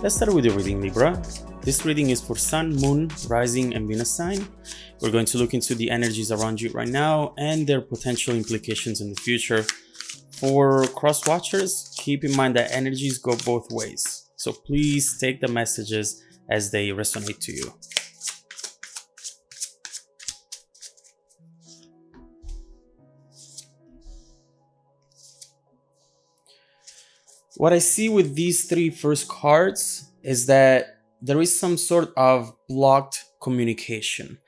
Let's start with the reading, Libra. This reading is for Sun, Moon, Rising, and Venus sign. We're going to look into the energies around you right now and their potential implications in the future. For cross watchers, keep in mind that energies go both ways. So please take the messages as they resonate to you. What I see with these three first cards is that there is some sort of blocked communication.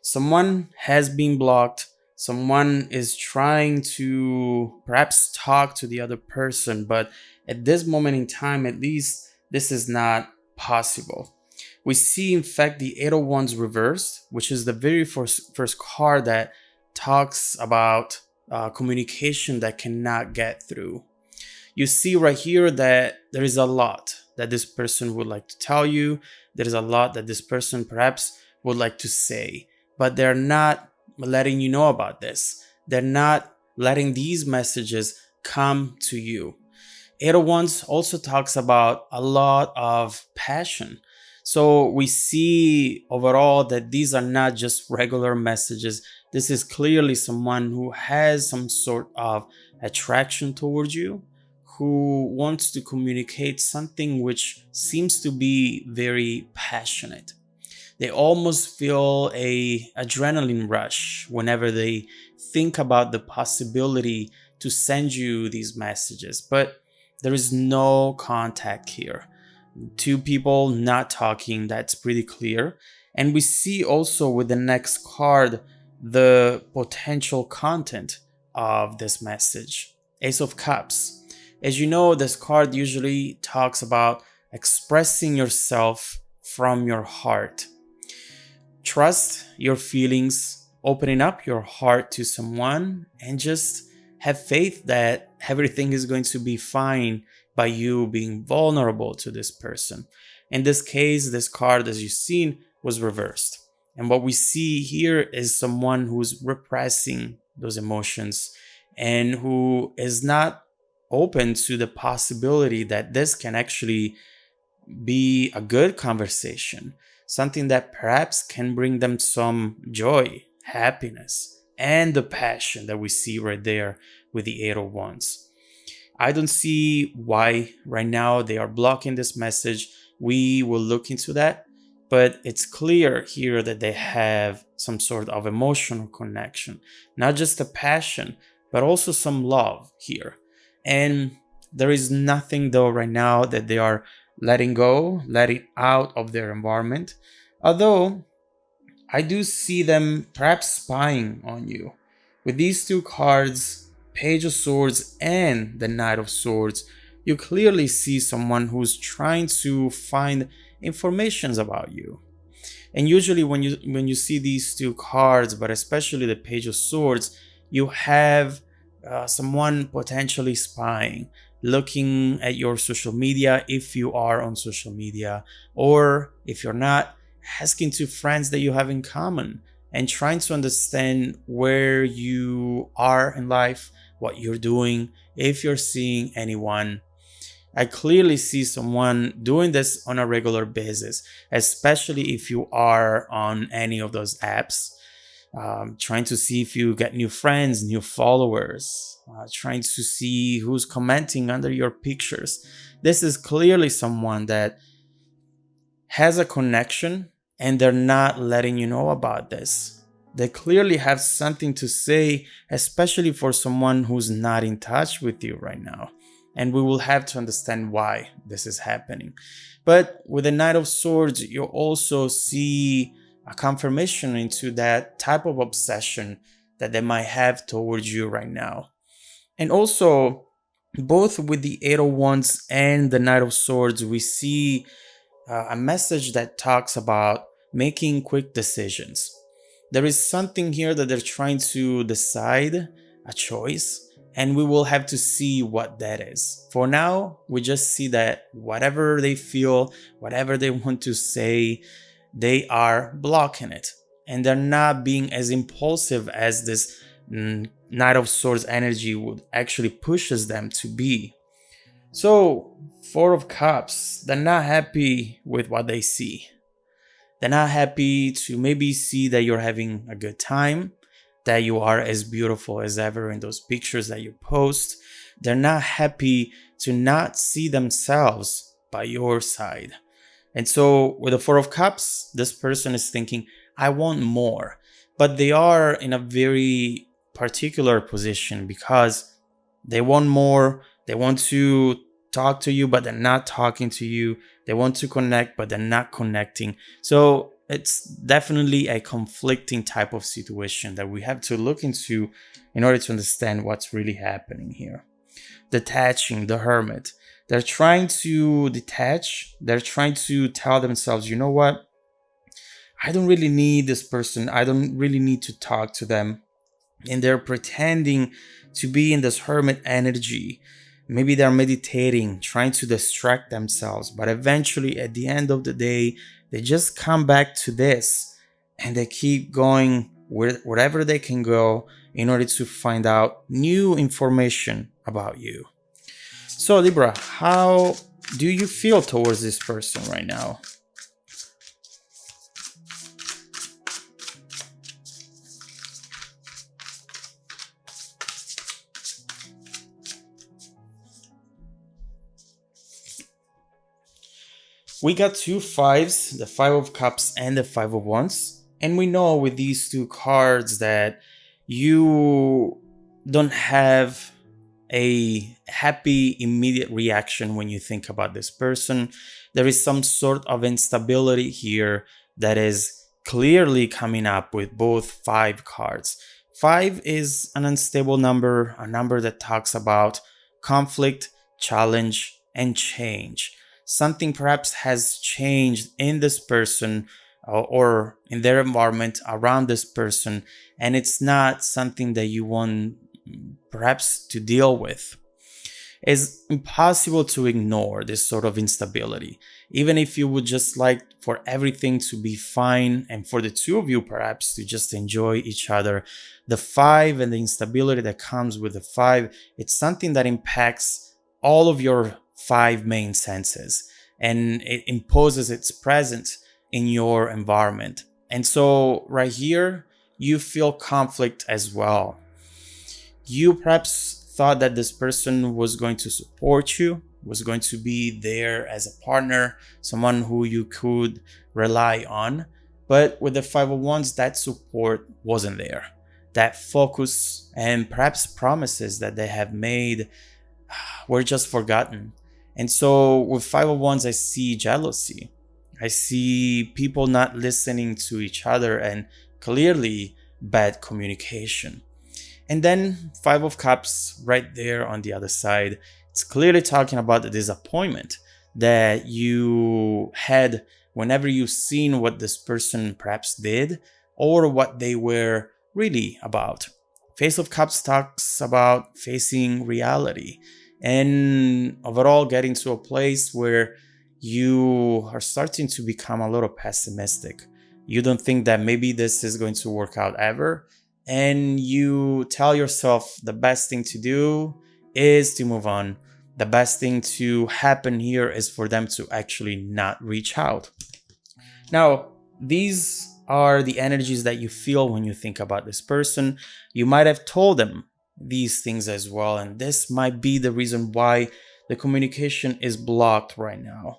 Someone has been blocked. Someone is trying to perhaps talk to the other person, but at this moment in time, at least, this is not possible. We see, in fact, the Eight of Wands reversed, which is the very first card that talks about communication that cannot get through. You see right here that there is a lot that this person would like to tell you. There is a lot that this person perhaps would like to say, but they're not letting you know about this. They're not letting these messages come to you. Eight of Wands also talks about a lot of passion. So we see overall that these are not just regular messages. This is clearly someone who has some sort of attraction towards you, who wants to communicate something which seems to be very passionate. They almost feel an adrenaline rush whenever they think about the possibility to send you these messages, but there is no contact here. Two people not talking, that's pretty clear. And we see also with the next card the potential content of this message. Ace of Cups. As you know, this card usually talks about expressing yourself from your heart. Trust your feelings, opening up your heart to someone, and just have faith that everything is going to be fine by you being vulnerable to this person. In this case, this card, as you've seen, was reversed. And what we see here is someone who's repressing those emotions and who is not open to the possibility that this can actually be a good conversation, something that perhaps can bring them some joy, happiness, and the passion that we see right there with the Eight of Wands. I don't see why right now they are blocking this message. We will look into that, but it's clear here that they have some sort of emotional connection, not just a passion, but also some love here. And there is nothing though right now that they are letting go, letting out of their environment. Although I do see them perhaps spying on you. With these two cards, Page of Swords and the Knight of Swords, you clearly see someone who's trying to find information about you. And usually when you see these two cards, but especially the Page of Swords, you have someone potentially spying, looking at your social media if you are on social media, or if you're not, asking to friends that you have in common and trying to understand where you are in life, what you're doing, if you're seeing anyone. I clearly see someone doing this on a regular basis, especially if you are on any of those apps. Trying to see if you get new friends, new followers, trying to see who's commenting under your pictures. This is clearly someone that has a connection and they're not letting you know about this. They clearly have something to say, especially for someone who's not in touch with you right now. And we will have to understand why this is happening. But with the Knight of Swords, you also see a confirmation into that type of obsession that they might have towards you right now. And also, both with the Eight of Wands and the Knight of Swords, we see a message that talks about making quick decisions. There is something here that they're trying to decide, a choice, and we will have to see what that is. For now, we just see that whatever they feel, whatever they want to say, they are blocking it, and they're not being as impulsive as this Knight of Swords energy would actually pushes them to be. So, Four of Cups, they're not happy with what they see. They're not happy to maybe see that you're having a good time, that you are as beautiful as ever in those pictures that you post. They're not happy to not see themselves by your side. And so with the Four of Cups, this person is thinking, I want more. But they are in a very particular position because they want more. They want to talk to you, but they're not talking to you. They want to connect, but they're not connecting. So it's definitely a conflicting type of situation that we have to look into in order to understand what's really happening here. Detaching, the Hermit. They're trying to detach. They're trying to tell themselves, you know what? I don't really need this person. I don't really need to talk to them. And they're pretending to be in this hermit energy. Maybe they're meditating, trying to distract themselves. But eventually, at the end of the day, they just come back to this and they keep going wherever they can go in order to find out new information about you. So, Libra, how do you feel towards this person right now? We got two fives, the Five of Cups and the Five of Wands. And we know with these two cards that you don't have a happy immediate reaction when you think about this person. There is some sort of instability here that is clearly coming up with both five cards. Five is an unstable number, a number that talks about conflict, challenge, and change. Something perhaps has changed in this person or in their environment around this person, and it's not something that you want perhaps to deal with. It's impossible to ignore this sort of instability, even if you would just like for everything to be fine and for the two of you perhaps to just enjoy each other. The five and the instability that comes with the five, it's something that impacts all of your five main senses and it imposes its presence in your environment. And so right here, you feel conflict as well. You perhaps thought that this person was going to support you, was going to be there as a partner, someone who you could rely on. But with the Five of Wands, that support wasn't there. That focus and perhaps promises that they have made were just forgotten. And so with Five of Wands, I see jealousy. I see people not listening to each other and clearly bad communication. And then Five of Cups right there on the other side. It's clearly talking about the disappointment that you had whenever you've seen what this person perhaps did or what they were really about. Face of Cups talks about facing reality and overall getting to a place where you are starting to become a little pessimistic. You don't think that maybe this is going to work out ever. And you tell yourself the best thing to do is to move on. The best thing to happen here is for them to actually not reach out. Now, these are the energies that you feel when you think about this person. You might have told them these things as well, and this might be the reason why the communication is blocked right now.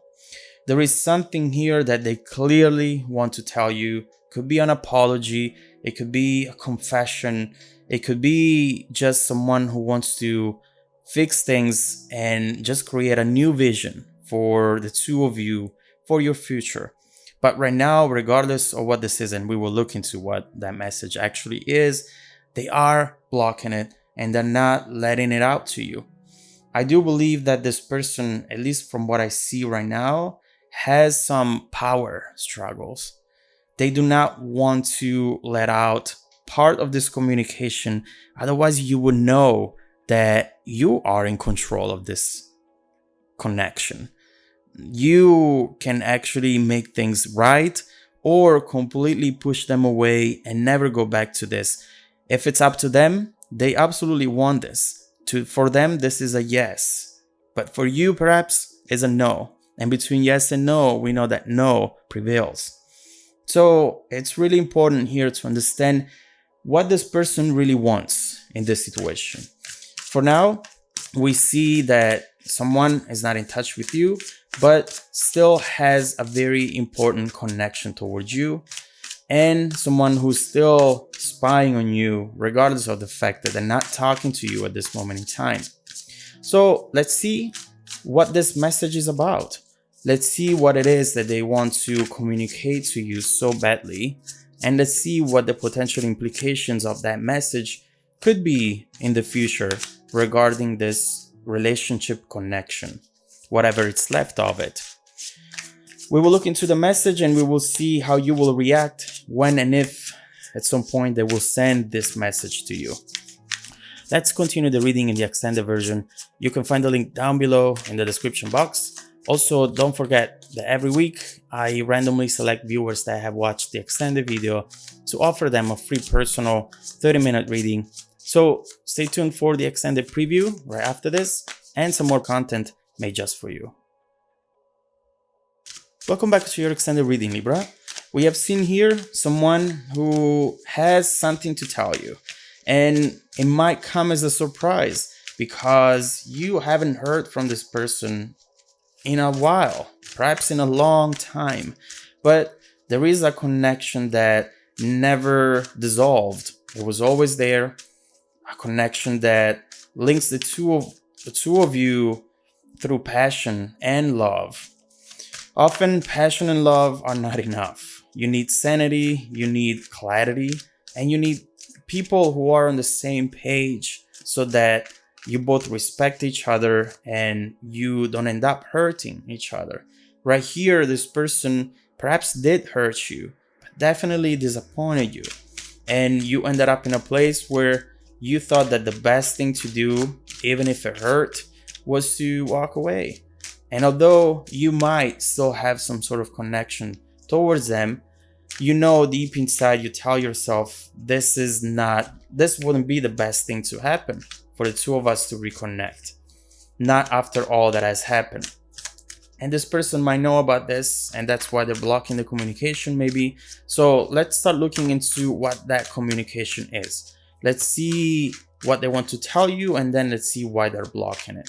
There is something here that they clearly want to tell you. Could be an apology, it could be a confession, it could be just someone who wants to fix things and just create a new vision for the two of you for your future. But right now, regardless of what this is, and we will look into what that message actually is, they are blocking it and they're not letting it out to you. I do believe that this person, at least from what I see right now, has some power struggles. They do not want to let out part of this communication. Otherwise, you would know that you are in control of this connection. You can actually make things right or completely push them away and never go back to this. If it's up to them, they absolutely want this. For them, this is a yes. But for you, perhaps, is a no. And between yes and no, we know that no prevails. So it's really important here to understand what this person really wants in this situation. For now, we see that someone is not in touch with you, but still has a very important connection towards you, and someone who's still spying on you, regardless of the fact that they're not talking to you at this moment in time. So let's see what this message is about. Let's see what it is that they want to communicate to you so badly, and let's see what the potential implications of that message could be in the future regarding this relationship connection, whatever it's left of it. We will look into the message and we will see how you will react when and if at some point they will send this message to you. Let's continue the reading in the extended version. You can find the link down below in the description box. Also, don't forget that every week I randomly select viewers that have watched the extended video to offer them a free personal 30-minute reading. So stay tuned for the extended preview right after this and some more content made just for you. Welcome back to your extended reading, Libra. We have seen here someone who has something to tell you, and it might come as a surprise because you haven't heard from this person in a while, perhaps in a long time, but there is a connection that never dissolved. It was always there, a connection that links the two of you through passion and love. Often passion and love are not enough. You need sanity, you need clarity, and you need people who are on the same page so that you both respect each other and you don't end up hurting each other. Right here, this person perhaps did hurt you, but definitely disappointed you. And you ended up in a place where you thought that the best thing to do, even if it hurt, was to walk away. And although you might still have some sort of connection towards them, you know deep inside you tell yourself this wouldn't be the best thing to happen for the two of us to reconnect, not after all that has happened. And this person might know about this, and that's why they're blocking the communication maybe. So let's start looking into what that communication is. Let's see what they want to tell you, and then let's see why they're blocking it.